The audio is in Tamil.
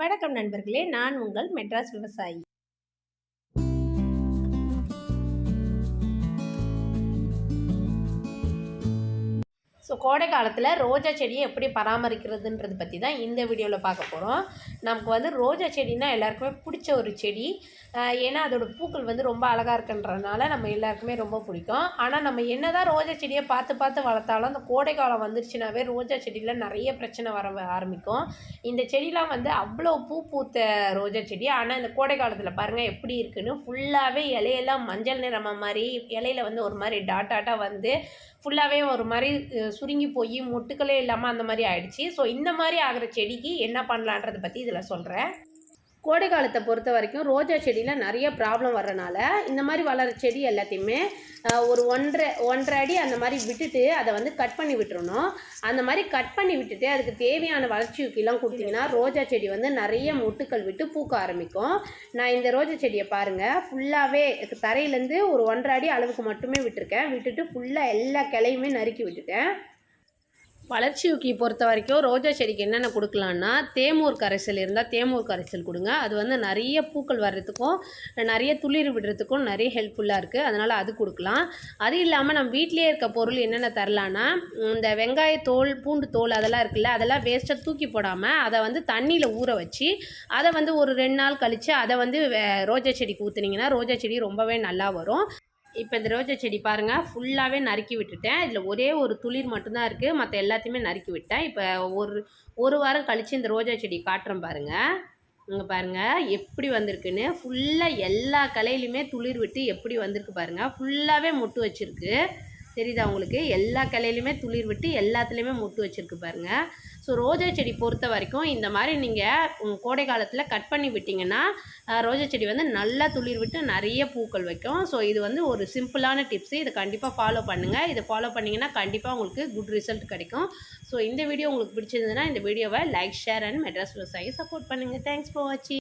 வணக்கம் நண்பர்களே, நான் உங்கள் மெட்ராஸ் விவசாயி. கோடை காலத்தில் ரோஜா செடியை எப்படி பராமரிக்கிறதுன்றது பற்றி தான் இந்த வீடியோவில் பார்க்க போகிறோம். நமக்கு ரோஜா செடினா எல்லாருக்குமே பிடிச்ச ஒரு செடி. ஏன்னா அதோட பூக்கள் ரொம்ப அழகாக இருக்குன்றதுனால நம்ம எல்லாருக்குமே ரொம்ப பிடிக்கும். ஆனால் நம்ம என்ன தான் ரோஜா செடியை பார்த்து பார்த்து வளர்த்தாலும் அந்த கோடை காலம் வந்துருச்சுனாவே ரோஜா செடியில் நிறைய பிரச்சனை வர ஆரம்பிக்கும். இந்த செடிலாம் அவ்வளோ பூ பூத்த ரோஜா செடி. ஆனால் இந்த கோடை காலத்தில் பாருங்கள் எப்படி இருக்குன்னு, ஃபுல்லாகவே இலையெல்லாம் மஞ்சள் நிறமாக மாதிரி, இலையில் ஒரு மாதிரி டாட்டாக ஃபுல்லாகவே ஒரு மாதிரி சுருங்கி போய் மொட்டுக்களே இல்லாமல் அந்த மாதிரி ஆயிடுச்சு. ஸோ இந்த மாதிரி ஆகிற செடிக்கு என்ன பண்ணலான்றதை பற்றி இதில் சொல்கிறேன். கோடை காலத்தை பொறுத்த வரைக்கும் ரோஜா செடியில் நிறைய ப்ராப்ளம் வர்றனால இந்த மாதிரி வளர செடி எல்லாத்தையுமே ஒரு ஒன்றரை அடி அந்த மாதிரி விட்டுட்டு அதை கட் பண்ணி விட்டுறணும். அந்த மாதிரி கட் பண்ணி விட்டுட்டு அதுக்கு தேவையான வளர்ச்சிக்கெல்லாம் கொடுத்தீங்கன்னா ரோஜா செடி நிறைய மொட்டுக்கள் விட்டு பூக்க ஆரம்பிக்கும். நான் இந்த ரோஜா செடியை பாருங்கள், ஃபுல்லாகவே தரையிலேருந்து ஒரு 1.5 அடி அளவுக்கு மட்டுமே விட்டுருக்கேன். விட்டுட்டு ஃபுல்லாக எல்லா கிளையுமே நறுக்கி விட்டுட்டேன். வளர்ச்சி ஊக்கி பொறுத்த வரைக்கும் ரோஜா செடிக்கு என்னென்ன கொடுக்கலான்னா, தேமூர் கரைசல் இருந்தால் தேமூர் கரைசல் கொடுங்க. அது நிறைய பூக்கள் வர்றதுக்கும் நிறைய துளிர் விடுறதுக்கும் நிறைய ஹெல்ப்ஃபுல்லாக இருக்குது. அதனால் அது கொடுக்கலாம். அது இல்லாமல் நம்ம வீட்டிலே இருக்க பொருள் என்னென்ன தரலான்னா, இந்த வெங்காயத்தோல், பூண்டு தோல் அதெல்லாம் இருக்குல்ல, அதெல்லாம் வேஸ்ட்டாக தூக்கி போடாமல் அதை தண்ணியில் ஊற வச்சு அதை ஒரு 2 நாள் கழித்து அதை ரோஜா செடிக்கு ஊற்றுனீங்கன்னா ரோஜா செடி ரொம்பவே நல்லா வரும். இப்போ இந்த ரோஜா செடி பாருங்கள், ஃபுல்லாகவே நறுக்கி விட்டுட்டேன். இதில் ஒரே ஒரு துளிர் மட்டும்தான் இருக்குது, மற்ற எல்லாத்தையுமே நறுக்கி விட்டேன். இப்போ ஒரு வாரம் கழித்து இந்த ரோஜா செடி காட்டுறேன் பாருங்கள். இங்கே பாருங்கள் எப்படி வந்திருக்குன்னு. ஃபுல்லாக எல்லா கிளையிலுமே துளிர் விட்டு எப்படி வந்திருக்கு பாருங்கள். ஃபுல்லாகவே மொட்டு வச்சுருக்கு, தெரியுதா உங்களுக்கு? எல்லா கிளையிலுமே துளிர் விட்டு எல்லாத்துலேயுமே மொட்டு வச்சுருக்கு பாருங்கள். ஸோ ரோஜா செடி பொறுத்த வரைக்கும் இந்த மாதிரி நீங்கள் கோடை காலத்தில் கட் பண்ணி விட்டிங்கன்னா ரோஜா செடி நல்லா துளிர் விட்டு நிறைய பூக்கள் வைக்கும். ஸோ இது ஒரு சிம்பிளான டிப்ஸு. இதை கண்டிப்பாக ஃபாலோ பண்ணுங்கள். இதை ஃபாலோ பண்ணிங்கன்னா கண்டிப்பாக உங்களுக்கு குட் ரிசல்ட் கிடைக்கும். ஸோ இந்த வீடியோ உங்களுக்கு பிடிச்சிருந்ததுன்னா இந்த வீடியோவை லைக், ஷேர் அண்ட் மெட்ராஸ் விவசாயி சப்போர்ட் பண்ணுங்கள். தேங்க்ஸ் ஃபார் வாட்சிங்.